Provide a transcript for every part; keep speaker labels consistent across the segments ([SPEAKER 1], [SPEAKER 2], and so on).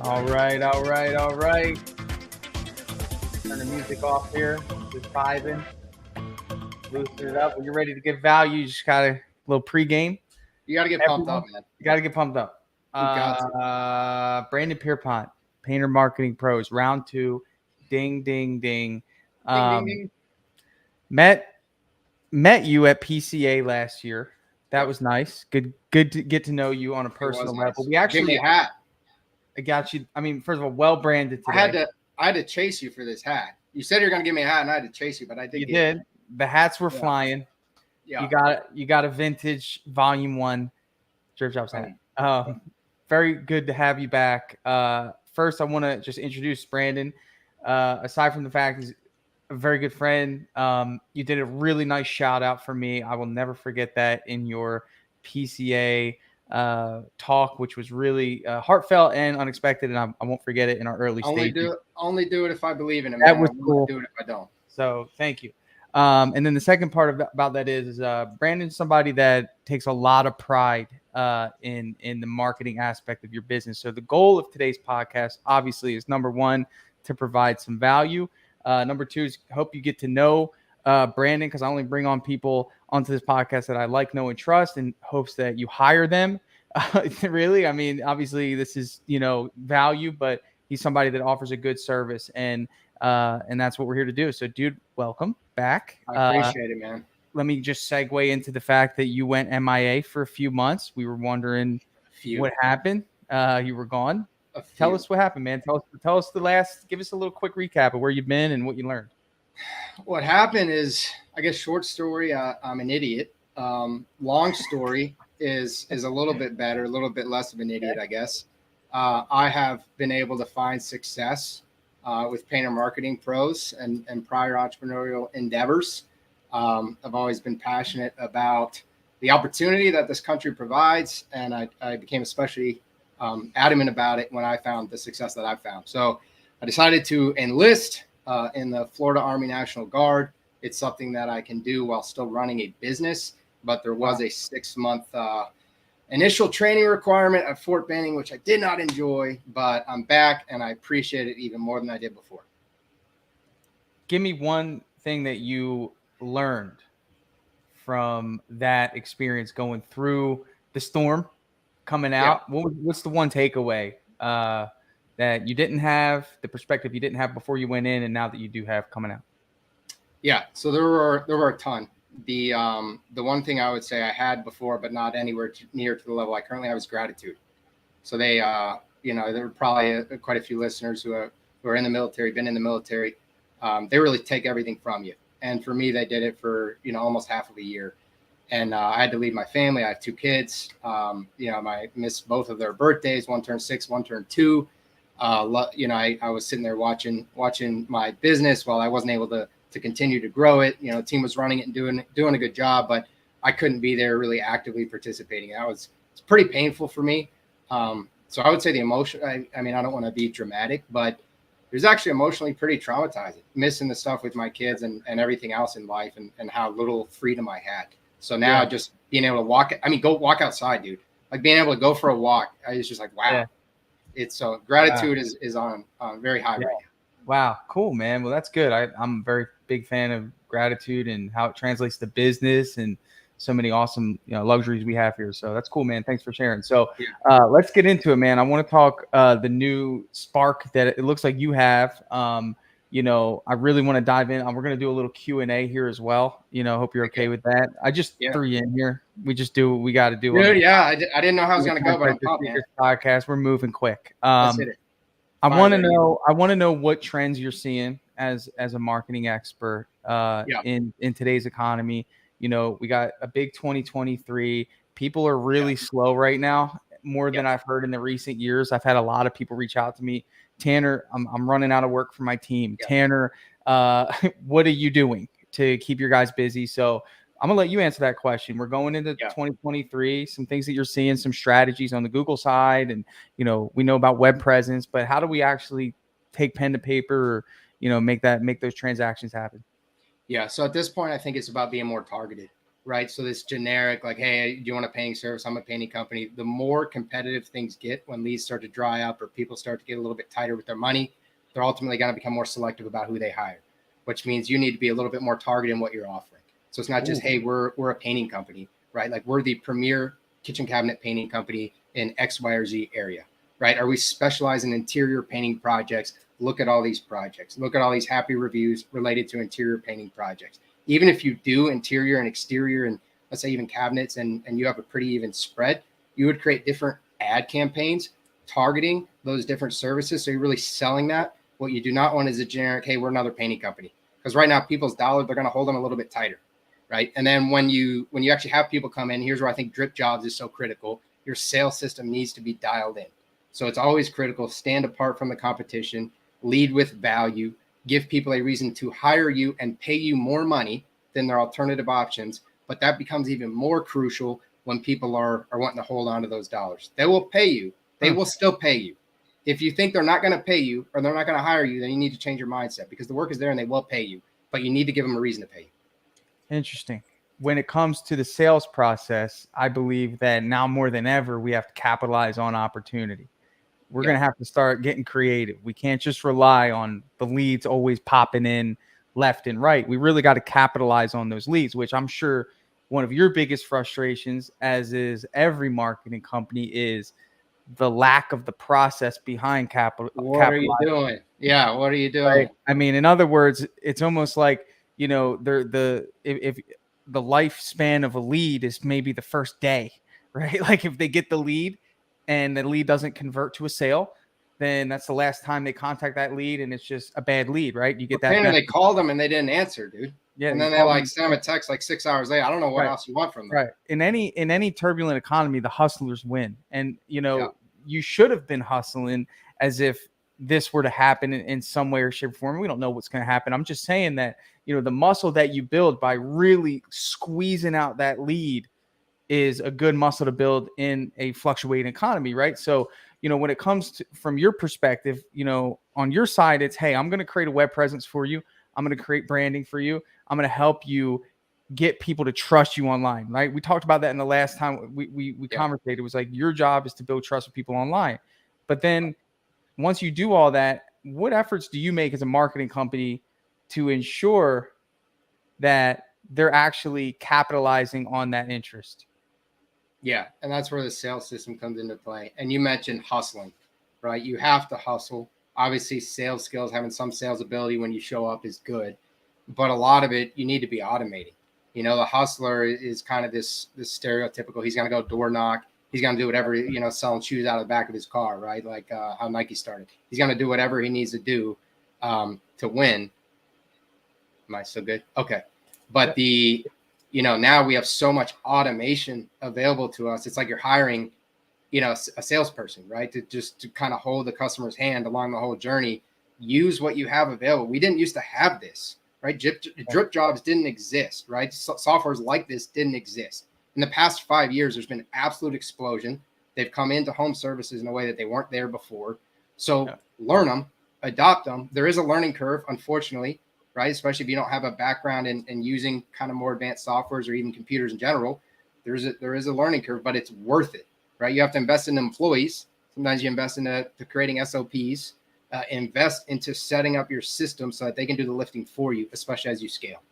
[SPEAKER 1] All right. Turn the music off here. Just vibing. Loosen it up. When you're ready to give value, you just got a little pregame.
[SPEAKER 2] You got to get pumped up, man.
[SPEAKER 1] You got to get pumped up.
[SPEAKER 2] You got to.
[SPEAKER 1] Brandon Pierpont, Painter Marketing Pros, round 2. Ding, ding, ding.
[SPEAKER 2] Ding, ding, ding.
[SPEAKER 1] Met you at PCA last year. That was nice. Good to get to know you on a personal level.
[SPEAKER 2] Nice.
[SPEAKER 1] We actually
[SPEAKER 2] give me a hat.
[SPEAKER 1] I got you. I mean, first of all, well branded today.
[SPEAKER 2] I had to chase you for this hat. You said you were going to give me a hat, and I had to chase you, but I did.
[SPEAKER 1] You did. The hats were flying.
[SPEAKER 2] Yeah.
[SPEAKER 1] You got a vintage Volume 1 Dripjobs hat. Very good to have you back. First, I want to just introduce Brandon. Aside from the fact he's a very good friend, you did a really nice shout out for me. I will never forget that in your PCA talk, which was really heartfelt and unexpected, and I won't forget it in our early stages.
[SPEAKER 2] Only do it if I believe in it.
[SPEAKER 1] That was cool.
[SPEAKER 2] Do it if I don't.
[SPEAKER 1] So thank you. And then the second part about that is Brandon's somebody that takes a lot of pride in the marketing aspect of your business. So the goal of today's podcast, obviously, is number 1, to provide some value. Number 2 is hope you get to know Brandon, because I only bring on people onto this podcast that I like, know, and trust, in hopes that you hire them. Really, I mean, obviously, this is value, but he's somebody that offers a good service, and that's what we're here to do. So, dude, welcome back.
[SPEAKER 2] I appreciate it, man.
[SPEAKER 1] Let me just segue into the fact that you went MIA for a few months. We were wondering what happened. You were gone. Tell us what happened, man. Tell us give us a little quick recap of where you've been and what you learned.
[SPEAKER 2] What happened is, I guess, short story, I'm an idiot. Long story is a little bit better, a little bit less of an idiot, I guess. I have been able to find success with Painter Marketing Pros and prior entrepreneurial endeavors. I've always been passionate about the opportunity that this country provides, and I became especially adamant about it when I found the success that I found. So I decided to enlist in the Florida Army National Guard. It's something that I can do while still running a business, but there was a 6-month initial training requirement at Fort Benning, which I did not enjoy, but I'm back and I appreciate it even more than I did before.
[SPEAKER 1] Give me one thing that you learned from that experience going through the storm, coming out. Yeah. What's the one takeaway that you didn't have, the perspective you didn't have before you went in, and now that you do have coming out?
[SPEAKER 2] Yeah, so there were a ton. The one thing I would say I had before, but not anywhere near to the level I currently have, is gratitude. So they, there were probably quite a few listeners who are in the military, been in the military. They really take everything from you. And for me, they did it for, almost half of a year. And I had to leave my family. I have 2 kids. I missed both of their birthdays. One turned 6, one turned 2. I was sitting there watching my business while I wasn't able to continue to grow it. The team was running it and doing a good job, but I couldn't be there really actively participating. It's pretty painful for me. So I would say the emotion, I mean, I don't want to be dramatic, but it was actually emotionally pretty traumatizing, missing the stuff with my kids and everything else in life, and how little freedom I had. So now just being able to go walk outside, dude, like being able to go for a walk. I was just like, wow. Yeah. It's so gratitude is on very high right now.
[SPEAKER 1] Wow. Cool, man. Well, that's good. I'm a very big fan of gratitude and how it translates to business and so many awesome, luxuries we have here. So that's cool, man. Thanks for sharing. So let's get into it, man. I want to talk the new spark that it looks like you have. I really want to dive in. We're going to do a little Q&A here as well. Hope you're okay with that. I just threw you in here. We just do what we got to do.
[SPEAKER 2] Dude, I didn't know how it was going to go, but I'm pumped, man.
[SPEAKER 1] Podcast. We're moving quick.
[SPEAKER 2] Let's hit it.
[SPEAKER 1] I want to know what trends you're seeing as a marketing expert in today's economy. We got a big 2023. People are really slow right now, more than I've heard in the recent years. I've had a lot of people reach out to me. Tanner, I'm running out of work for my team. Tanner, what are you doing to keep your guys busy? So I'm going to let you answer that question. We're going into 2023, some things that you're seeing, some strategies on the Google side. And, we know about web presence, but how do we actually take pen to paper or, make those transactions happen?
[SPEAKER 2] Yeah. So at this point, I think it's about being more targeted. right? So this generic, like, hey, do you want a painting service? I'm a painting company. The more competitive things get when leads start to dry up or people start to get a little bit tighter with their money, they're ultimately going to become more selective about who they hire, which means you need to be a little bit more targeted in what you're offering. So it's not just, hey, we're a painting company, right? Like we're the premier kitchen cabinet painting company in X, Y, or Z area, right? Are we specialize in interior painting projects? Look at all these projects. Look at all these happy reviews related to interior painting projects. Even if you do interior and exterior and let's say even cabinets and you have a pretty even spread, you would create different ad campaigns targeting those different services. So you're really selling that. What you do not want is a generic, hey, we're another painting company. Because right now people's dollars, they're going to hold them a little bit tighter, right? And then when you actually have people come in, here's where I think Dripjobs is so critical. Your sales system needs to be dialed in. So it's always critical. Stand apart from the competition, lead with value, give people a reason to hire you and pay you more money than their alternative options. But that becomes even more crucial when people are wanting to hold on to those dollars. They will pay you. They will still pay you. If you think they're not going to pay you or they're not going to hire you, then you need to change your mindset because the work is there and they will pay you, but you need to give them a reason to pay you.
[SPEAKER 1] Interesting. When it comes to the sales process, I believe that now more than ever, we have to capitalize on opportunity. We're going to have to start getting creative. We can't just rely on the leads always popping in left and right. We really got to capitalize on those leads, which I'm sure one of your biggest frustrations, as is every marketing company, is the lack of the process behind capital.
[SPEAKER 2] What are you doing? Yeah. What are you doing?
[SPEAKER 1] Right? I mean, in other words, it's almost like, you know, if the lifespan of a lead is maybe the first day, right? Like if they get the lead and the lead doesn't convert to a sale, then that's the last time they contact that lead and it's just a bad lead, right? You get that.
[SPEAKER 2] They called them and they didn't answer, dude. Yeah. And then they like send them a text like 6 hours later. I don't know what else you want from them.
[SPEAKER 1] Right. In any turbulent economy, the hustlers win. And, you know, you should have been hustling as if this were to happen in some way or shape or form. We don't know what's going to happen. I'm just saying that, you know, the muscle that you build by really squeezing out that lead is a good muscle to build in a fluctuating economy, right? So, you know, when it comes to, from your perspective, you know, on your side, it's, hey, I'm going to create a web presence for you. I'm going to create branding for you. I'm going to help you get people to trust you online, right? We talked about that in the last time we conversated. It was like, your job is to build trust with people online. But then once you do all that, what efforts do you make as a marketing company to ensure that they're actually capitalizing on that interest?
[SPEAKER 2] Yeah. And that's where the sales system comes into play. And you mentioned hustling, right? You have to hustle. Obviously, sales skills, having some sales ability when you show up is good. But a lot of it, you need to be automating. You know, the hustler is kind of this stereotypical, he's going to go door knock. He's going to do whatever, you know, selling shoes out of the back of his car, right? Like how Nike started. He's going to do whatever he needs to do to win. Am I still good? Okay. But you know, now we have so much automation available to us. It's like you're hiring, you know, a salesperson, right? To kind of hold the customer's hand along the whole journey. Use what you have available. We didn't used to have this, right? Dripjobs didn't exist, right? Softwares like this didn't exist. In the past 5 years, there's been an absolute explosion. They've come into home services in a way that they weren't there before. So learn them, adopt them. There is a learning curve, unfortunately, right? Especially if you don't have a background in using kind of more advanced softwares or even computers in general. There is a learning curve, but it's worth it, right? You have to invest in employees. Sometimes you invest into creating SOPs. Invest into setting up your system so that they can do the lifting for you, especially as you scale.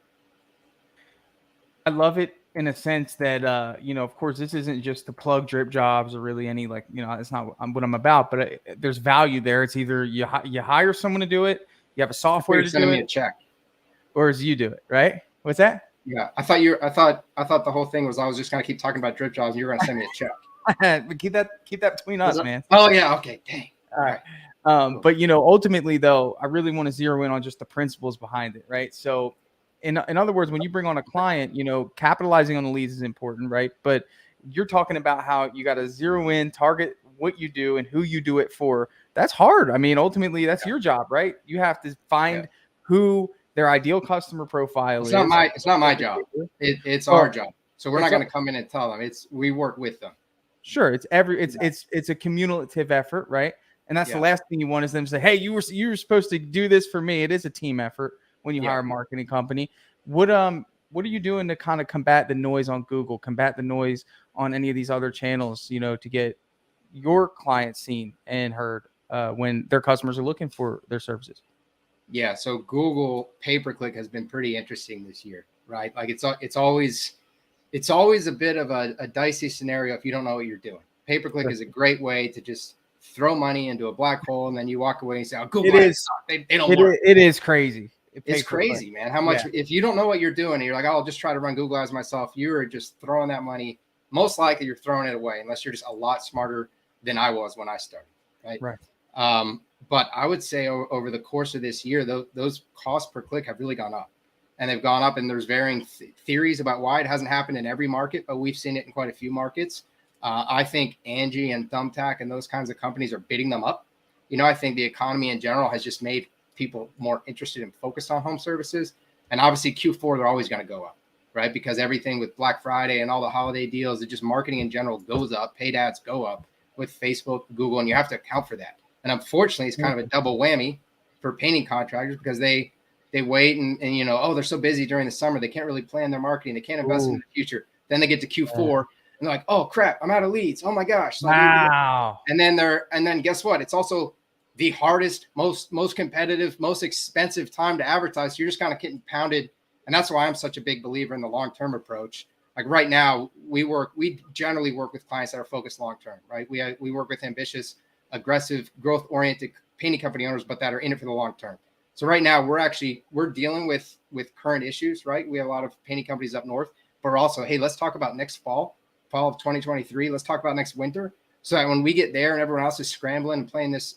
[SPEAKER 1] I love it in a sense that, you know, of course, this isn't just to plug Dripjobs or really any, like, you know, it's not what I'm about, but there's value there. It's either you hire someone to do it, you have a software to do it,
[SPEAKER 2] me a check,
[SPEAKER 1] or as you do it, right? What's that?
[SPEAKER 2] Yeah, I thought the whole thing was I was just gonna keep talking about Dripjobs and you were gonna send me a check.
[SPEAKER 1] But keep that between us, man.
[SPEAKER 2] Oh yeah, okay, dang. All right.
[SPEAKER 1] But you know, ultimately though, I really want to zero in on just the principles behind it, right? So in other words, when you bring on a client, you know, capitalizing on the leads is important, right? But you're talking about how you got to zero in, target what you do and who you do it for. That's hard. I mean, ultimately that's your job, right? You have to find who their ideal customer profile is.
[SPEAKER 2] It's not my job. It's our job. So we're not going to come in and tell them. We work with them.
[SPEAKER 1] Sure. It's a cumulative effort, right? And that's the last thing you want is them to say, hey, you were supposed to do this for me. It is a team effort when you hire a marketing company. What what are you doing to kind of combat the noise on Google, combat the noise on any of these other channels, to get your clients seen and heard when their customers are looking for their services?
[SPEAKER 2] Yeah, so Google pay-per-click has been pretty interesting this year, right? Like it's always a bit of a dicey scenario if you don't know what you're doing. Pay-per-click is a great way to just throw money into a black hole, and then you walk away and say, "Oh, Google ads, they don't work."
[SPEAKER 1] It is crazy.
[SPEAKER 2] It's crazy, man. How much if you don't know what you're doing, and you're like, "Oh, I'll just try to run Google ads myself." You are just throwing that money. Most likely, you're throwing it away unless you're just a lot smarter than I was when I started, right?
[SPEAKER 1] Right.
[SPEAKER 2] But I would say over the course of this year, those costs per click have really gone up, and they've gone up. And there's varying theories about why. It hasn't happened in every market, but we've seen it in quite a few markets. I think Angie and Thumbtack and those kinds of companies are bidding them up. I think the economy in general has just made people more interested and focused on home services. And obviously Q4, they're always going to go up, right? Because everything with Black Friday and all the holiday deals, it just marketing in general goes up. Paid ads go up with Facebook, Google, and you have to account for that. And unfortunately, it's kind of a double whammy for painting contractors because they wait and they're so busy during the summer. They can't really plan their marketing. They can't invest in the future. Then they get to Q4 and they're like, "Oh crap, I'm out of leads. Oh my gosh." So
[SPEAKER 1] wow.
[SPEAKER 2] And then guess what? It's also the hardest, most competitive, most expensive time to advertise. So you're just kind of getting pounded. And that's why I'm such a big believer in the long-term approach. Like right now, we generally work with clients that are focused long-term, right? We work with ambitious, aggressive, growth-oriented painting company owners, but that are in it for the long term. So right now we're dealing with current issues, right? We have a lot of painting companies up north, but we're also, hey, let's talk about next fall of 2023. Let's talk about next winter. So that when we get there and everyone else is scrambling and playing this,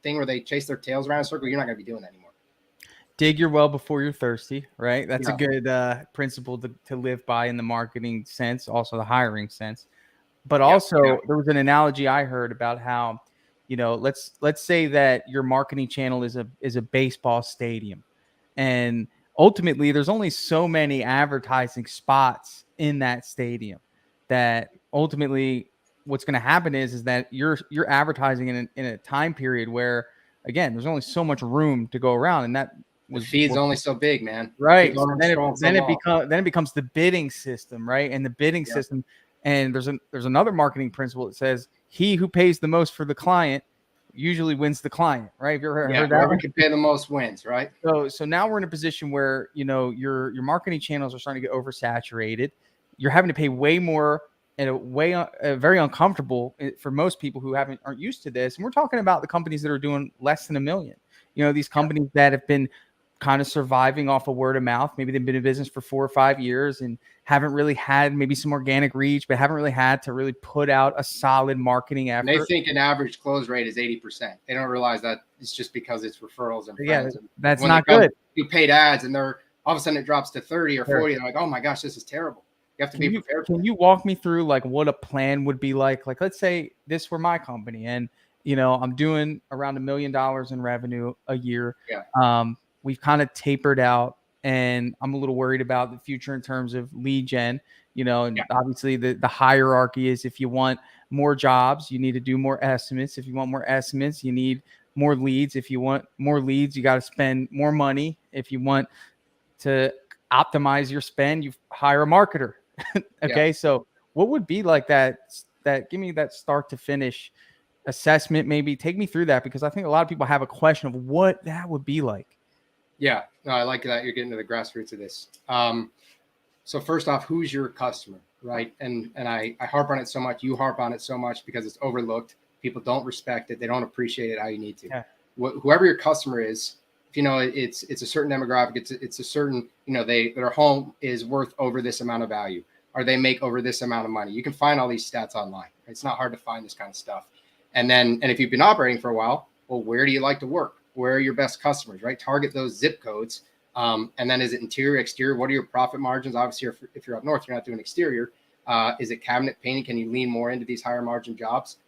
[SPEAKER 2] thing where they chase their tails around in a circle, you're not going to be doing that anymore.
[SPEAKER 1] Dig your well before you're thirsty, right? That's a good principle to live by in the marketing sense, also the hiring sense. But also there was an analogy I heard about how, let's say that your marketing channel is a baseball stadium, and ultimately there's only so many advertising spots in that stadium that ultimately what's going to happen is that you're advertising in a time period where, again, there's only so much room to go around, and that
[SPEAKER 2] the feed's only so big, man.
[SPEAKER 1] Right. So then it becomes the bidding system, right? And the bidding system, and there's another marketing principle that says he who pays the most for the client usually wins the client, right? Have you ever heard that?
[SPEAKER 2] Whoever can pay the most wins, right?
[SPEAKER 1] So now we're in a position where your marketing channels are starting to get oversaturated. You're having to pay way more in a way very uncomfortable for most people who aren't used to this. And we're talking about the companies that are doing less than $1 million. These companies that have been kind of surviving off of word of mouth. Maybe they've been in business for 4 or 5 years and haven't really had maybe some organic reach, but haven't really had to really put out a solid marketing effort.
[SPEAKER 2] And they think an average close rate is 80%. They don't realize that it's just because it's referrals and friends.
[SPEAKER 1] Yeah, that's not good.
[SPEAKER 2] You paid ads and they're all of a sudden it drops to 30 or 40. They're like, "Oh my gosh, this is terrible." You have to be prepared.
[SPEAKER 1] Can you walk me through like what a plan would be like? Like, let's say this were my company and I'm doing around $1 million in revenue a year.
[SPEAKER 2] Yeah.
[SPEAKER 1] We've kind of tapered out, and I'm a little worried about the future in terms of lead gen. Obviously the hierarchy is, if you want more jobs, you need to do more estimates. If you want more estimates, you need more leads. If you want more leads, you got to spend more money. If you want to optimize your spend, you hire a marketer. Okay. So what would be like that give me that start to finish assessment, maybe take me through that, because I think a lot of people have a question of what that would be like.
[SPEAKER 2] Yeah, no, I like that. You're getting to the grassroots of this. So first off, who's your customer, right? And I harp on it so much. You harp on it so much because it's overlooked. People don't respect it. They don't appreciate it how you need to. Yeah. Whoever your customer is, if it's a certain demographic, it's a certain, their home is worth over this amount of value, or they make over this amount of money. You can find all these stats online. It's not hard to find this kind of stuff. And if you've been operating for a while, well, where do you like to work? Where are your best customers, right? Target those zip codes. And then is it interior, exterior? What are your profit margins? Obviously, if you're up north, you're not doing exterior. Is it cabinet painting? Can you lean more into these higher margin jobs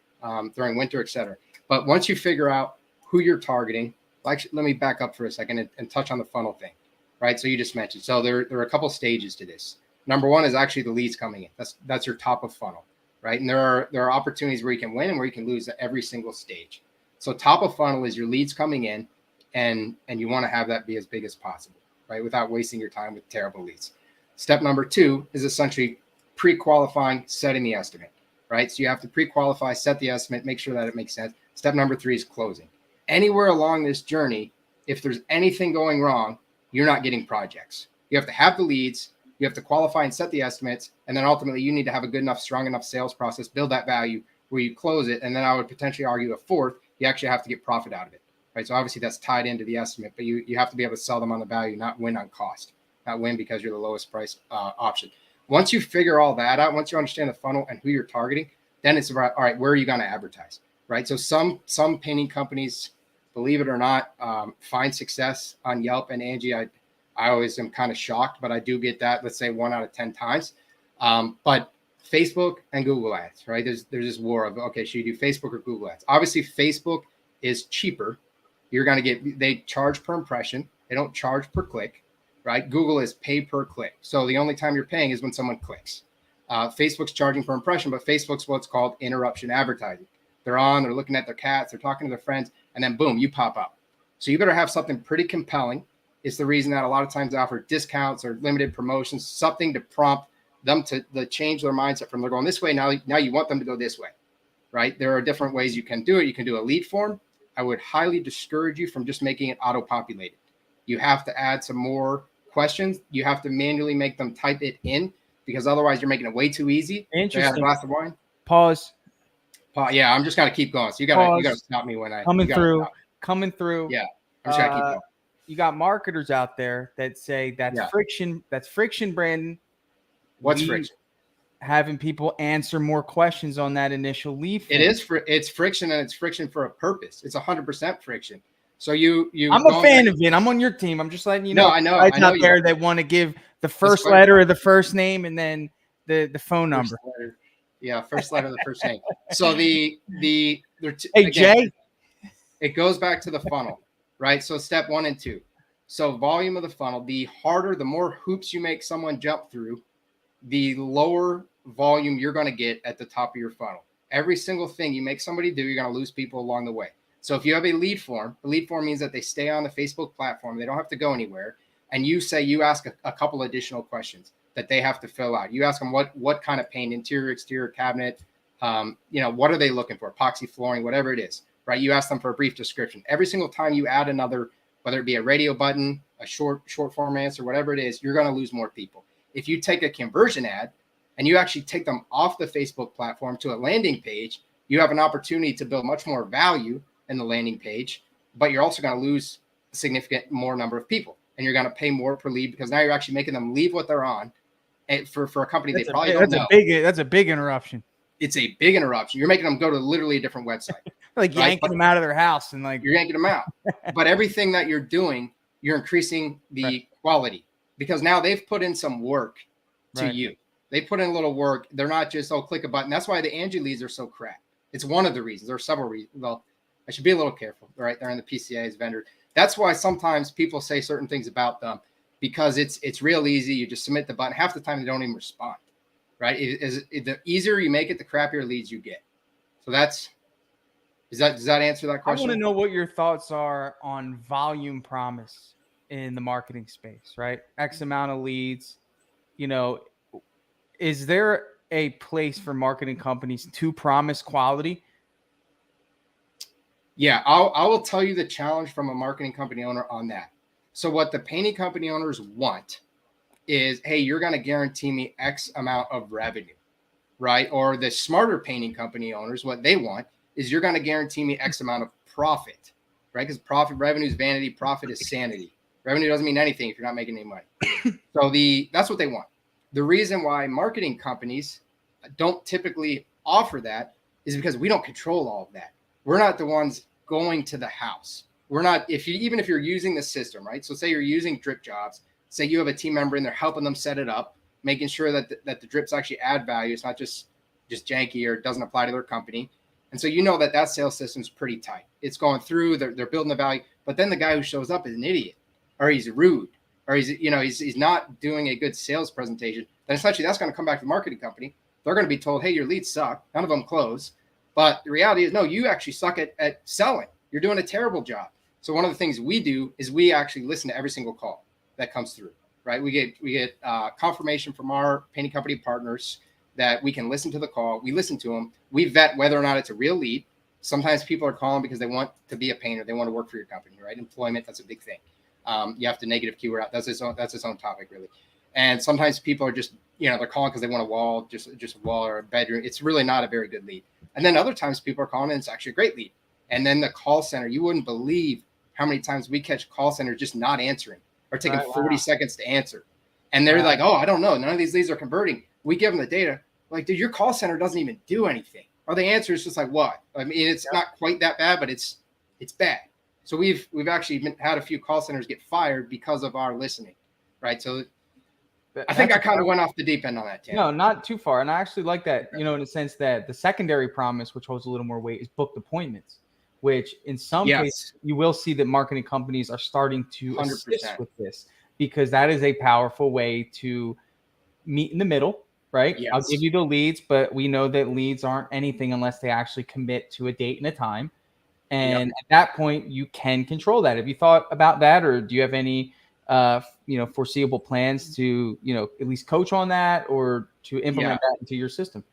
[SPEAKER 2] during winter, et cetera? But once you figure out who you're targeting, actually, let me back up for a second and touch on the funnel thing, right? So you just mentioned, so there are a couple stages to this. Number one is actually the leads coming in. That's your top of funnel, right? And there are opportunities where you can win and where you can lose at every single stage. So top of funnel is your leads coming in, and you want to have that be as big as possible, right? Without wasting your time with terrible leads. Step number 2 is essentially pre-qualifying, setting the estimate, right? So you have to pre-qualify, set the estimate, make sure that it makes sense. Step number 3 is closing. Anywhere along this journey, if there's anything going wrong, you're not getting projects. You have to have the leads, you have to qualify and set the estimates, and then ultimately you need to have a good enough, strong enough sales process, build that value where you close it. And then I would potentially argue a fourth, you actually have to get profit out of it, right? So obviously that's tied into the estimate, but you have to be able to sell them on the value, not win on cost, not win because you're the lowest price option. Once you figure all that out, once you understand the funnel and who you're targeting, then it's about, all right, where are you going to advertise, right? So some painting companies, believe it or not, find success on Yelp and Angie. I always am kind of shocked, but I do get that, let's say 1 out of 10 times. But Facebook and Google ads, right? There's this war of, okay, should you do Facebook or Google ads? Obviously, Facebook is cheaper. You're going to get, they charge per impression. They don't charge per click, right? Google is pay per click. So the only time you're paying is when someone clicks. Facebook's charging per impression, but Facebook's what's called interruption advertising. They're on, they're looking at their cats, they're talking to their friends, and then boom, you pop up. So you better have something pretty compelling. It's the reason that a lot of times they offer discounts or limited promotions, something to prompt them to change their mindset from they're going this way. Now you want them to go this way, right? There are different ways you can do it. You can do a lead form. I would highly discourage you from just making it auto-populated. You have to add some more questions. You have to manually make them type it in because otherwise you're making it way too easy.
[SPEAKER 1] Interesting.
[SPEAKER 2] Add a glass of wine.
[SPEAKER 1] Pause.
[SPEAKER 2] Yeah, I'm just gonna keep going. So you gotta stop me when I
[SPEAKER 1] coming through.
[SPEAKER 2] Yeah, I'm just gonna keep going.
[SPEAKER 1] You got marketers out there that say that's friction. That's friction, Brandon.
[SPEAKER 2] What's friction?
[SPEAKER 1] Having people answer more questions on that initial lead form.
[SPEAKER 2] It's friction, and it's friction for a purpose. It's 100% friction. So you.
[SPEAKER 1] I'm a fan of it. I'm on your team. I'm just letting you know.
[SPEAKER 2] No, I know.
[SPEAKER 1] Guys out there that want to give the first letter of the first name and then the phone number.
[SPEAKER 2] Yeah, first letter of the first name. So hey,
[SPEAKER 1] Jay.
[SPEAKER 2] It goes back to the funnel, right? So step 1 and 2. So volume of the funnel, the harder, the more hoops you make someone jump through, the lower volume you're going to get at the top of your funnel. Every single thing you make somebody do, you're going to lose people along the way. So if you have a lead form means that they stay on the Facebook platform. They don't have to go anywhere. And you ask a couple additional questions that they have to fill out. You ask them what kind of paint, interior, exterior, cabinet, what are they looking for? Epoxy flooring, whatever it is, right? You ask them for a brief description. Every single time you add another, whether it be a radio button, a short form answer, whatever it is, you're going to lose more people. If you take a conversion ad and you actually take them off the Facebook platform to a landing page, you have an opportunity to build much more value in the landing page, but you're also going to lose a significant more number of people. And you're going to pay more per lead because now you're actually making them leave what they're on. And for a company they probably don't know.
[SPEAKER 1] That's a big interruption.
[SPEAKER 2] It's a big interruption. You're making them go to literally a different website.
[SPEAKER 1] Like yanking them out of their house and like
[SPEAKER 2] you're yanking them out. But everything that you're doing, you're increasing the quality because now they've put in some work to you. They put in a little work. They're not just click a button. That's why the Angie leads are so crap. It's one of the reasons. There are several reasons. Well, I should be a little careful, right? They're in the PCA as vendor. That's why sometimes people say certain things about them because it's real easy. You just submit the button. Half the time they don't even respond, right? The easier you make it, the crappier leads you get. So does that answer that question?
[SPEAKER 1] I want to know what your thoughts are on volume promise in the marketing space, right? X amount of leads, is there a place for marketing companies to promise quality?
[SPEAKER 2] Yeah, I will tell you the challenge from a marketing company owner on that. So what the painting company owners want is, hey, you're going to guarantee me X amount of revenue, right? Or the smarter painting company owners, what they want is you're going to guarantee me X amount of profit, right? Because revenue is vanity, profit is sanity. Revenue doesn't mean anything if you're not making any money. So that's what they want. The reason why marketing companies don't typically offer that is because we don't control all of that. We're not the ones going to the house. We're not, even if you're using the system, right? So say you're using Dripjobs, say you have a team member in there helping them set it up, making sure that the drips actually add value. It's not just janky or doesn't apply to their company. And so that sales system is pretty tight. It's going through, they're building the value, but then the guy who shows up is an idiot or he's rude or he's not doing a good sales presentation. Then essentially that's going to come back to the marketing company. They're going to be told, hey, your leads suck. None of them close. But the reality is, no, you actually suck at selling. You're doing a terrible job. So one of the things we do is we actually listen to every single call that comes through. right? We get confirmation from our painting company partners that we can listen to the call. We listen to them. We vet whether or not it's a real lead. Sometimes people are calling because they want to be a painter. They want to work for your company, right? Employment, that's a big thing. You have to negative keyword out. That's its own topic, really. And sometimes people are just, they're calling because they want a wall, just a wall or a bedroom. It's really not a very good lead. And then other times people are calling and it's actually a great lead. And then the call center, you wouldn't believe how many times we catch call centers just not answering or taking 40 seconds to answer. And they're like, oh, I don't know. None of these leads are converting. We give them the data. Like, dude, your call center doesn't even do anything. Or the answer is just like, what? I mean, it's not quite that bad, but it's bad. So we've actually had a few call centers get fired because of our listening, right? So I think I kind of went off the deep end on that, Tim.
[SPEAKER 1] No, not too far. And I actually like that, in the sense that the secondary promise, which holds a little more weight, is booked appointments, which in some cases you will see that marketing companies are starting to
[SPEAKER 2] 100%.
[SPEAKER 1] assist with this, because that is a powerful way to meet in the middle, right?
[SPEAKER 2] Yes.
[SPEAKER 1] I'll give you the leads, but we know that leads aren't anything unless they actually commit to a date and a time. And at that point, you can control that. Have you thought about that, or do you have any foreseeable plans to, at least coach on that or to implement that into your system?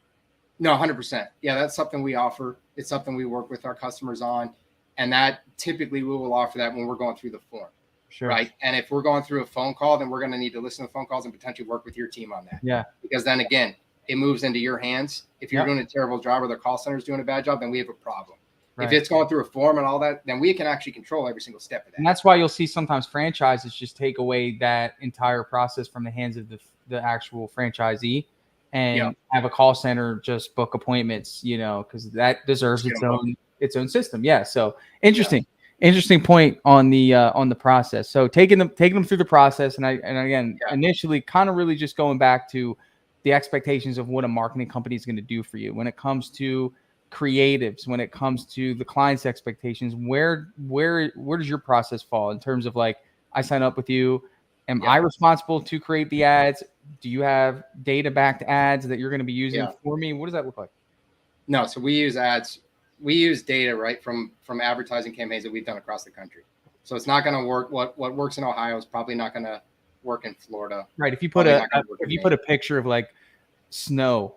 [SPEAKER 2] No, 100%. Yeah, that's something we offer. It's something we work with our customers on. And that typically we will offer that when we're going through the form.
[SPEAKER 1] Sure.
[SPEAKER 2] Right. And if we're going through a phone call, then we're going to need to listen to phone calls and potentially work with your team on that.
[SPEAKER 1] Yeah.
[SPEAKER 2] Because then again, it moves into your hands. If you're doing a terrible job or the call center is doing a bad job, then we have a problem. Right. If it's going through a form and all that, then we can actually control every single step of that.
[SPEAKER 1] And that's why you'll see sometimes franchises just take away that entire process from the hands of the actual franchisee and have a call center just book appointments, because that deserves its own system. Yeah. So interesting. Yeah. Interesting point on the process. So taking them through the process, and again, initially kind of really just going back to the expectations of what a marketing company is going to do for you when it comes to creatives, when it comes to the client's expectations. Where does your process fall in terms of, like, I sign up with you? Am I responsible to create the ads? Do you have data backed ads that you're going to be using for me? What does that look like?
[SPEAKER 2] No, so we use ads. We use data right from advertising campaigns that we've done across the country. So it's not going to work. What works in Ohio is probably not going to work in Florida.
[SPEAKER 1] Right. If you put a picture of like snow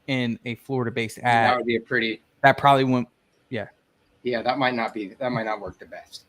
[SPEAKER 1] in a Florida-based ad,
[SPEAKER 2] that would be
[SPEAKER 1] that probably won't.
[SPEAKER 2] Yeah, that might not work the best.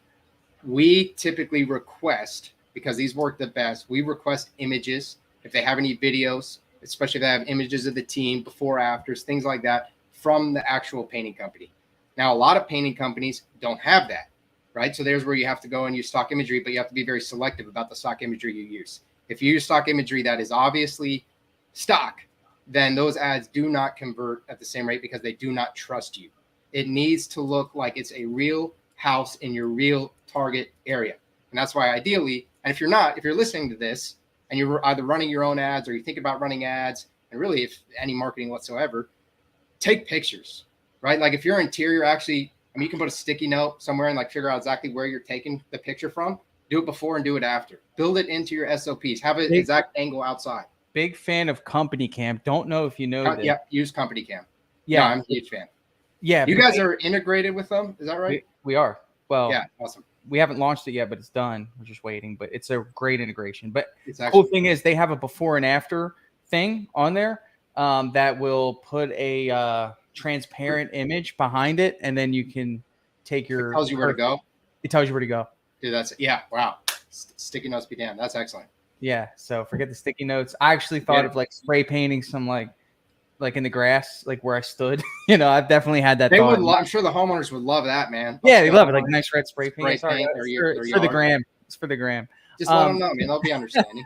[SPEAKER 2] We typically request, because these work the best, we request images. If they have any videos, especially if they have images of the team, before, afters, things like that, from the actual painting company. Now, a lot of painting companies don't have that, right? So there's where you have to go and use stock imagery, but you have to be very selective about the stock imagery you use. If you use stock imagery that is obviously stock, then those ads do not convert at the same rate because they do not trust you. It needs to look like it's a real house in your real target area. And that's why ideally, and if you're listening to this and you're either running your own ads or you think about running ads, and really if any marketing whatsoever, take pictures, right? Like if your interior actually, you can put a sticky note somewhere and like figure out exactly where you're taking the picture from. Do it before and do it after. Build it into your SOPs. Have an exact angle outside.
[SPEAKER 1] Big fan of Company Cam. Don't know if you know this.
[SPEAKER 2] Yep, use Company Cam.
[SPEAKER 1] Yeah,
[SPEAKER 2] no, I'm a huge fan.
[SPEAKER 1] Yeah.
[SPEAKER 2] You guys are integrated with them, is that right?
[SPEAKER 1] We are. Well,
[SPEAKER 2] yeah, awesome.
[SPEAKER 1] We haven't launched it yet, but it's done. We're just waiting, but it's a great integration. But the cool thing is they have a before and after thing on there that will put a transparent image behind it, and then you can take your.
[SPEAKER 2] It tells you where to go.
[SPEAKER 1] It tells you where to go.
[SPEAKER 2] Dude, wow. Sticky notes be damned. That's excellent.
[SPEAKER 1] Yeah. So forget the sticky notes. I actually thought of like spray painting some like in the grass, like where I stood. I've definitely had that.
[SPEAKER 2] I'm sure the homeowners would love that, man.
[SPEAKER 1] Yeah, they love it. Like nice red spray paint.
[SPEAKER 2] It's
[SPEAKER 1] for the gram. It's for the gram.
[SPEAKER 2] Just let them know, man. They'll be understanding.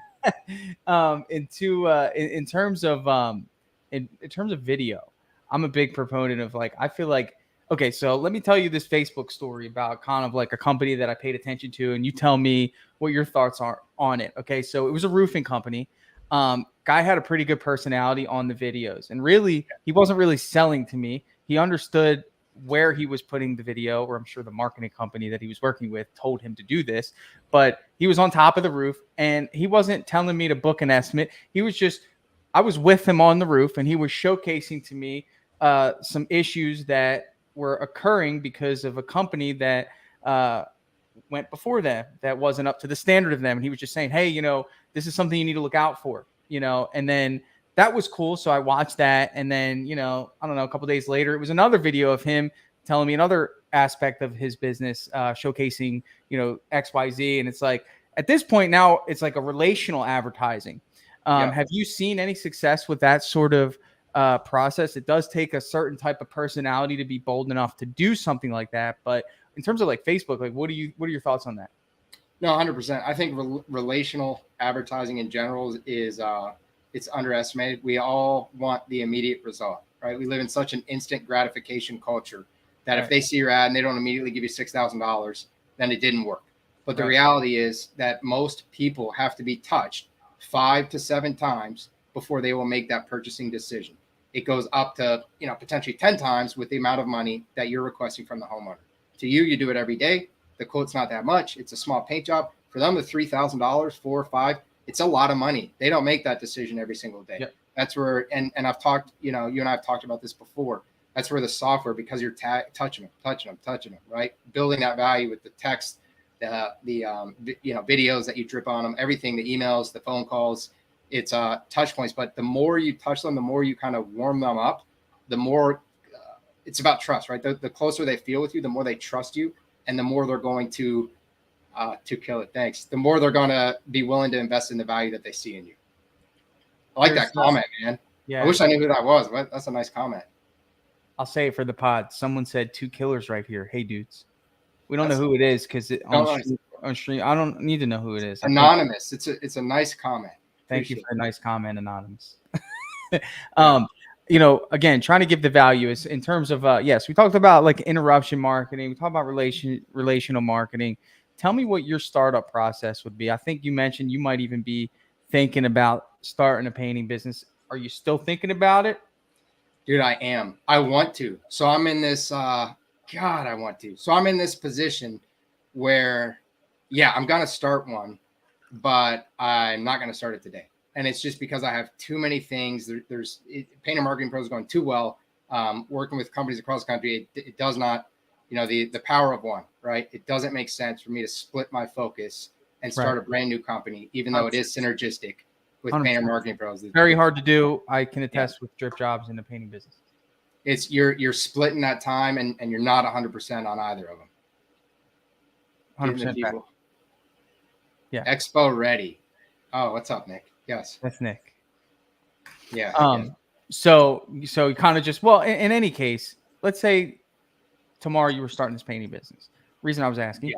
[SPEAKER 1] In terms of video, I'm a big proponent of I feel like, okay, so let me tell you this Facebook story about kind of like a company that I paid attention to, and you tell me what your thoughts are on it. Okay, so it was a roofing company. Guy had a pretty good personality on the videos, and really, he wasn't really selling to me. He understood where he was putting the video, or I'm sure the marketing company that he was working with told him to do this, but he was on top of the roof, and he wasn't telling me to book an estimate. I was with him on the roof, and he was showcasing to me some issues that were occurring because of a company that went before them that wasn't up to the standard of them. And he was just saying, hey, this is something you need to look out for, and then that was cool. So I watched that. And then, I don't know, a couple of days later, it was another video of him telling me another aspect of his business, showcasing, XYZ. And it's like, at this point now, it's like a relational advertising. Have you seen any success with that sort of process? It does take a certain type of personality to be bold enough to do something like that. But in terms of like Facebook, like what are your thoughts on that?
[SPEAKER 2] No, 100%. I think relational advertising in general is it's underestimated. We all want the immediate result, right? We live in such an instant gratification culture that if they see your ad and they don't immediately give you $6,000, then it didn't work. But the reality is that most people have to be touched 5 to 7 times before they will make that purchasing decision. It goes up to, potentially 10 times with the amount of money that you're requesting from the homeowner. To you, you do it every day. The quote's not that much. It's a small paint job. For them, the $3,000, 4 or 5, it's a lot of money. They don't make that decision every single day. Yep. That's where, and I've talked, you and I have talked about this before. That's where the software, because you're touching them, right? Building that value with the text, the videos that you drip on them, everything, the emails, the phone calls, it's touch points. But the more you touch them, the more you kind of warm them up, the more it's about trust, right? The closer they feel with you, the more they trust you, and the more they're going to kill it. Thanks. The more they're going to be willing to invest in the value that they see in you. I like that comment, man. Yeah. I wish I knew who that was, but that's a nice comment.
[SPEAKER 1] I'll say it for the pod. Someone said 2 killers right here. Hey, dudes. We don't know who it is because on stream, I don't need to know who it is.
[SPEAKER 2] Anonymous. It's a nice comment.
[SPEAKER 1] Thank you for a nice comment, Anonymous. Again, trying to give the value is in terms of yes, we talked about like interruption marketing. We talked about relational marketing. Tell me what your startup process would be. I think you mentioned you might even be thinking about starting a painting business. Are you still thinking about it?
[SPEAKER 2] Dude, I am. I want to. So I'm in this I want to. So I'm in this position where, I'm going to start one, but I'm not going to start it today. And it's just because I have too many things. Painter Marketing Pro is going too well. Working with companies across the country, it does not, the power of one, right? It doesn't make sense for me to split my focus and start a brand new company, even though it is synergistic with 100%. Painter Marketing Pros.
[SPEAKER 1] Very hard to do. I can attest with Dripjobs in the painting business.
[SPEAKER 2] It's you're splitting that time and you're not 100% on either of them.
[SPEAKER 1] 100%.
[SPEAKER 2] Yeah. Expo ready. Oh, what's up, Nick? Yes.
[SPEAKER 1] That's Nick.
[SPEAKER 2] Yeah.
[SPEAKER 1] So kind of just, in any case, let's say tomorrow you were starting this painting business. Reason I was asking.
[SPEAKER 2] Yeah.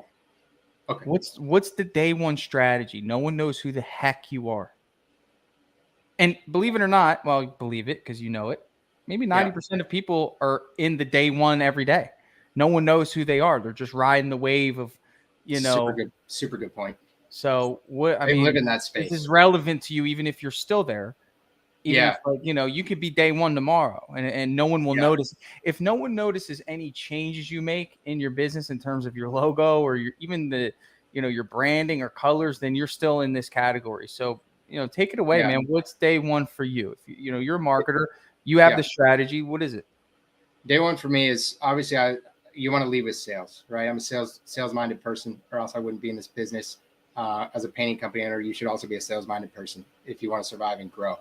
[SPEAKER 2] Okay.
[SPEAKER 1] What's the day one strategy? No one knows who the heck you are. And believe it or not, believe it because you know it. Maybe 90% of people are in the day one every day. No one knows who they are. They're just riding the wave of,
[SPEAKER 2] Super good point.
[SPEAKER 1] So I
[SPEAKER 2] live in that space.
[SPEAKER 1] This is relevant to you even if you're still there. If, you could be day one tomorrow and no one will notice. If no one notices any changes you make in your business in terms of your logo or even your branding or colors, then you're still in this category. So, take it away, man. What's day one for you? If you're a marketer, you have the strategy. What is it?
[SPEAKER 2] Day one for me is obviously you want to lead with sales, right? I'm a sales-minded person, or else I wouldn't be in this business. As a painting company owner, you should also be a sales-minded person if you want to survive and grow.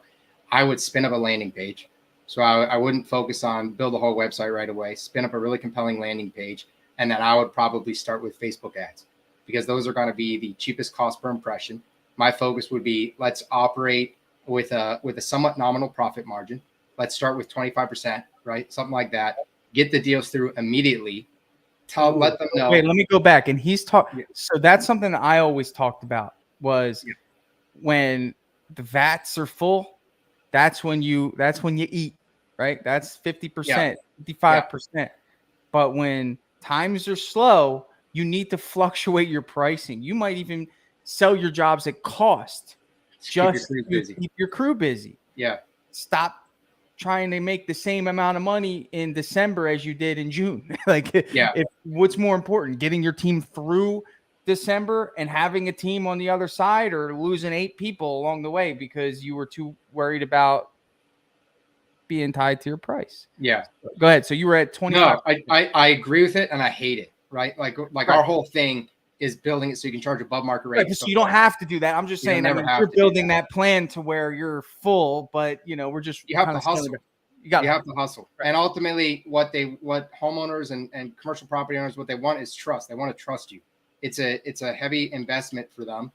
[SPEAKER 2] I would spin up a landing page. So I wouldn't focus on build a whole website right away, spin up a really compelling landing page. And then I would probably start with Facebook ads because those are going to be the cheapest cost per impression. My focus would be let's operate with a somewhat nominal profit margin. Let's start with 25%, right? Something like that. Get the deals through immediately. Let them know.
[SPEAKER 1] Wait, let me go back. And he's talking. Yeah. So that's something that I always talked about was when the vats are full, that's when you eat, right? That's 50%, 55%. But when times are slow, you need to fluctuate your pricing. You might even sell your jobs at cost. Just keep your crew busy.
[SPEAKER 2] Yeah.
[SPEAKER 1] Stop trying to make the same amount of money in December as you did in June. What's more important, getting your team through December and having a team on the other side, or losing 8 people along the way because you were too worried about being tied to your price?
[SPEAKER 2] Yeah.
[SPEAKER 1] Go ahead. So you were at 25.
[SPEAKER 2] No, I agree with it and I hate it. Right. Like our whole thing is building it so you can charge above market rate.
[SPEAKER 1] Right, so you don't have to do that. I'm just saying, you're building that plan to where you're full, but we're just
[SPEAKER 2] you have to hustle. You have to hustle.
[SPEAKER 1] Right.
[SPEAKER 2] And ultimately what homeowners and commercial property owners, what they want is trust. They want to trust you. It's a heavy investment for them.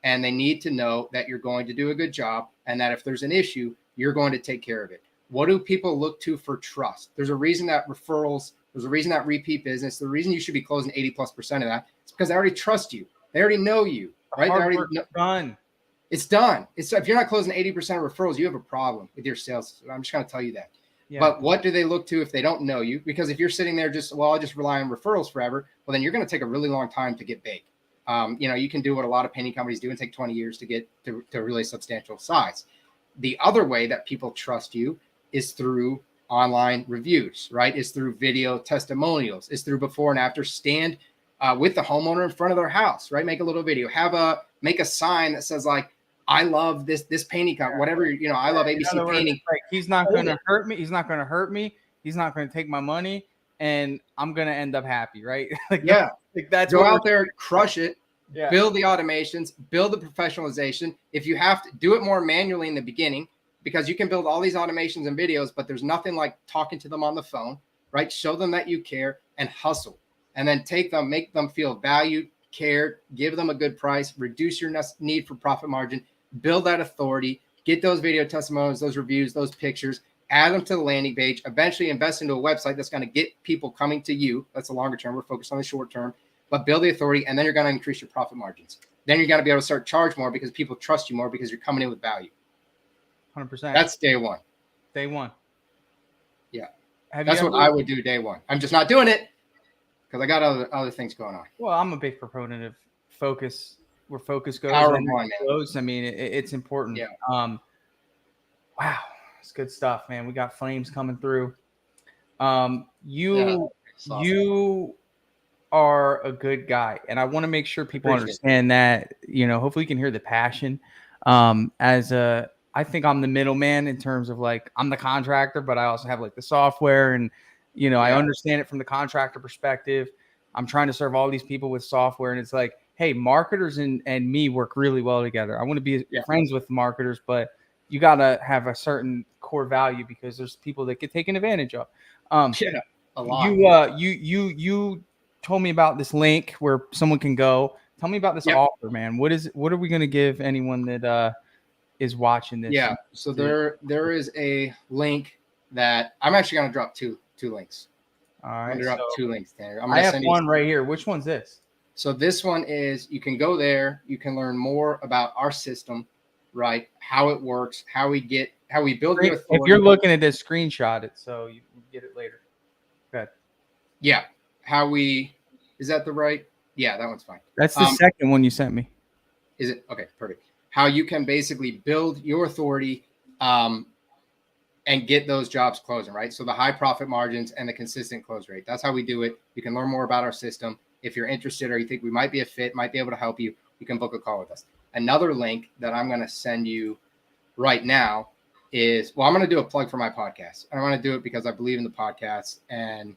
[SPEAKER 2] And they need to know that you're going to do a good job and that if there's an issue, you're going to take care of it. What do people look to for trust? There's a reason that referrals, there's a reason that repeat business, the reason you should be closing 80+% of that is because they already trust you. They already know you, right?
[SPEAKER 1] Done.
[SPEAKER 2] It's done. If you're not closing 80% of referrals, you have a problem with your sales. I'm just going to tell you that. Yeah. But what do they look to if they don't know you? Because if you're sitting there I'll just rely on referrals forever, well, then you're going to take a really long time to get big. You can do what a lot of painting companies do and take 20 years to get to really substantial size. The other way that people trust you is through online reviews, right? Is through video testimonials. Is through before and after. Stand with the homeowner in front of their house, right? Make a little video. Make a sign that says like, I love this painting company, whatever, I love ABC Painting.
[SPEAKER 1] Like, he's not going to hurt me. He's not going to hurt me. He's not going to take my money, and I'm going to end up happy, right?
[SPEAKER 2] That's go out there, crush it, build the automations, build the professionalization. If you have to do it more manually in the beginning, because you can build all these automations and videos, but there's nothing like talking to them on the phone, right? Show them that you care and hustle, and then make them feel valued, cared, give them a good price, reduce your need for profit margin, build that authority, get those video testimonials, those reviews, those pictures, add them to the landing page, eventually invest into a website that's going to get people coming to you. That's the longer term. We're focused on the short term, but build the authority, and then you're going to increase your profit margins. Then you're going to be able to start charge more because people trust you more because you're coming in with value.
[SPEAKER 1] 100%.
[SPEAKER 2] That's day one.
[SPEAKER 1] Day one.
[SPEAKER 2] Yeah. That's what I would do day one. I'm just not doing it because I got other things going on.
[SPEAKER 1] Well, I'm a big proponent of focus. Where focus goes,
[SPEAKER 2] power of one,
[SPEAKER 1] goes. I mean, it's important.
[SPEAKER 2] Yeah.
[SPEAKER 1] Wow, it's good stuff, man. We got flames coming through. You are a good guy, and I want to make sure people understand that. Hopefully, you can hear the passion. I think I'm the middleman in terms of like I'm the contractor, but I also have like the software, and I understand it from the contractor perspective. I'm trying to serve all these people with software, and it's like, hey, marketers and me work really well together. I want to be friends with marketers, but you got to have a certain core value because there's people that get taken advantage of.
[SPEAKER 2] A lot.
[SPEAKER 1] You told me about this link where someone can go. Tell me about this offer, man. What are we going to give anyone that is watching this?
[SPEAKER 2] Yeah. So there is a link that I'm actually going to drop two links.
[SPEAKER 1] All right.
[SPEAKER 2] I'm going to drop 2 links, Tanner.
[SPEAKER 1] I have one right here. Which one's this?
[SPEAKER 2] So this one is, you can go there. You can learn more about our system, right? How it works, how we build your authority.
[SPEAKER 1] If you're looking at this, screenshot it so you can get it later. Good.
[SPEAKER 2] Yeah. Is that the right? Yeah, that one's fine.
[SPEAKER 1] That's the second one you sent me.
[SPEAKER 2] Is it? Okay, perfect. How you can basically build your authority and get those jobs closing, right? So the high profit margins and the consistent close rate. That's how we do it. You can learn more about our system. If you're interested or you think we might be a fit, might be able to help you, you can book a call with us. Another link that I'm going to send you right now is, I'm going to do a plug for my podcast. I want to do it because I believe in the podcast. And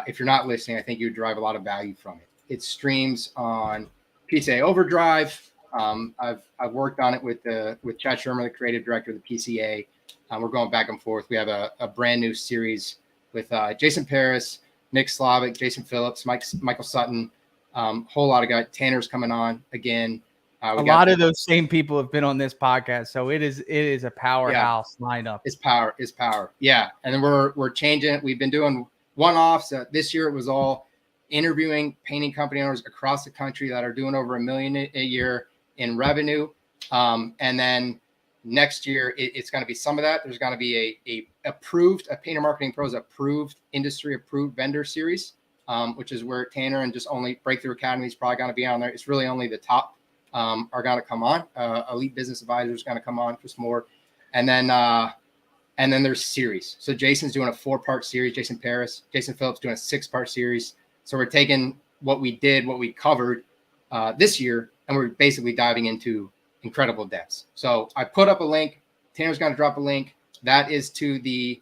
[SPEAKER 2] if you're not listening, I think you would derive a lot of value from it. It streams on PCA Overdrive. I've worked on it with Chad Shermer, the creative director of the PCA. We're going back and forth. We have a brand new series with Jason Paris, Nick Slavic, Jason Phillips, Michael Sutton, whole lot of guys. Tanner's coming on again.
[SPEAKER 1] A lot of those same people have been on this podcast, so it is a powerhouse lineup.
[SPEAKER 2] It's power. Yeah, and then we're changing it. We've been doing one-offs. This year it was all interviewing painting company owners across the country that are doing over $1 million a year in revenue, and then next year it's going to be some of that. There's going to be a Painter Marketing Pros approved, industry approved vendor series, which is where Tanner and just only Breakthrough Academy is probably going to be on there. It's really only the top are going to come on. Elite Business Advisor is going to come on, just more, and then there's series. So Jason's doing a 4-part series. Jason Paris, Jason Phillips doing a 6-part series. So we're taking what we covered this year, and we're basically diving into incredible depths. So I put up a link. Tanner's going to drop a link. That is to the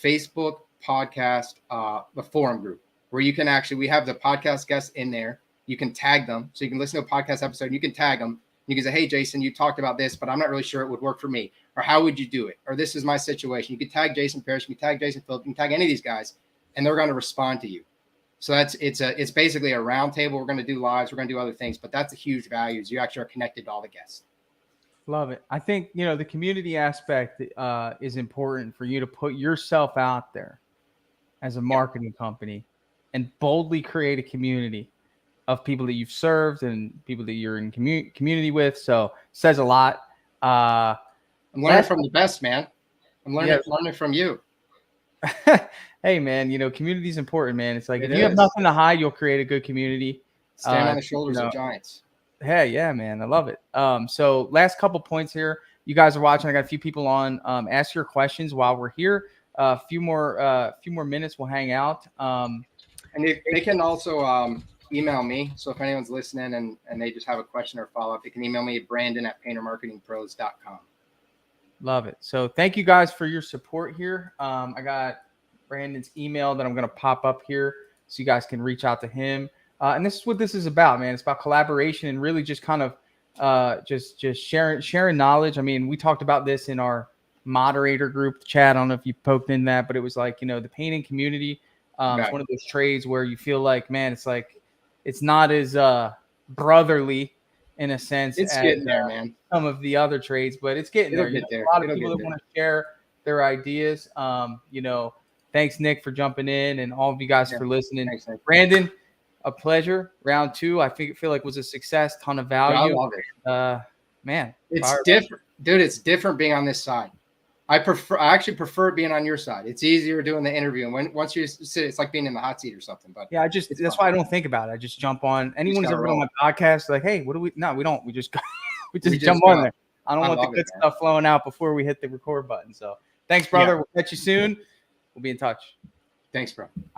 [SPEAKER 2] Facebook podcast, the forum group, where you can we have the podcast guests in there. You can tag them. So you can listen to a podcast episode. You can tag them. You can say, hey, Jason, you talked about this, but I'm not really sure it would work for me. Or how would you do it? Or this is my situation. You can tag Jason Parrish. You can tag Jason Phillip. You can tag any of these guys, and they're going to respond to you. So it's basically a round table. We're going to do lives. We're going to do other things, but that's a huge value. Is you actually are connected to all the guests.
[SPEAKER 1] Love it. I think, the community aspect is important for you to put yourself out there as a marketing company and boldly create a community of people that you've served and people that you're in community with. So says a lot.
[SPEAKER 2] I'm learning from the best, man. I'm learning from you.
[SPEAKER 1] Hey, man, community is important, man. It's like if you have nothing to hide, you'll create a good community.
[SPEAKER 2] Stand on the shoulders of giants.
[SPEAKER 1] Hey, yeah, man. I love it. So last couple points here. You guys are watching. I got a few people on. Ask your questions while we're here. A few more minutes. We'll hang out.
[SPEAKER 2] And they can also email me. So if anyone's listening and they just have a question or follow-up, they can email me at brandon@paintermarketingpros.com.
[SPEAKER 1] Love it. So thank you guys for your support here. I got Brandon's email that I'm going to pop up here so you guys can reach out to him. And this is what this is about, man. It's about collaboration and really just kind of just sharing knowledge. I mean, we talked about this in our moderator group chat. I don't know if you poked in that, but it was like, the painting community. It's one of those trades where you feel like, man, it's like, it's not as brotherly in a sense.
[SPEAKER 2] It's getting there, man.
[SPEAKER 1] Some of the other trades, but it's getting there. A lot of people that want to share their ideas. Thanks, Nick, for jumping in, and all of you guys for listening.
[SPEAKER 2] Thanks, Nick.
[SPEAKER 1] Brandon, a pleasure. Round 2, I feel like was a success. Ton of value.
[SPEAKER 2] I love it.
[SPEAKER 1] Man,
[SPEAKER 2] it's different, dude. It's different being on this side. I actually prefer being on your side. It's easier doing the interview, and once you sit, it's like being in the hot seat or something. But
[SPEAKER 1] yeah, that's why I don't think about it. I just jump on. Anyone who's ever been on my podcast, like, hey, what do we? No, we don't. We just jump on there. I don't want the good stuff flowing out before we hit the record button. So thanks, brother. We'll catch you soon. We'll be in touch.
[SPEAKER 2] Thanks, bro.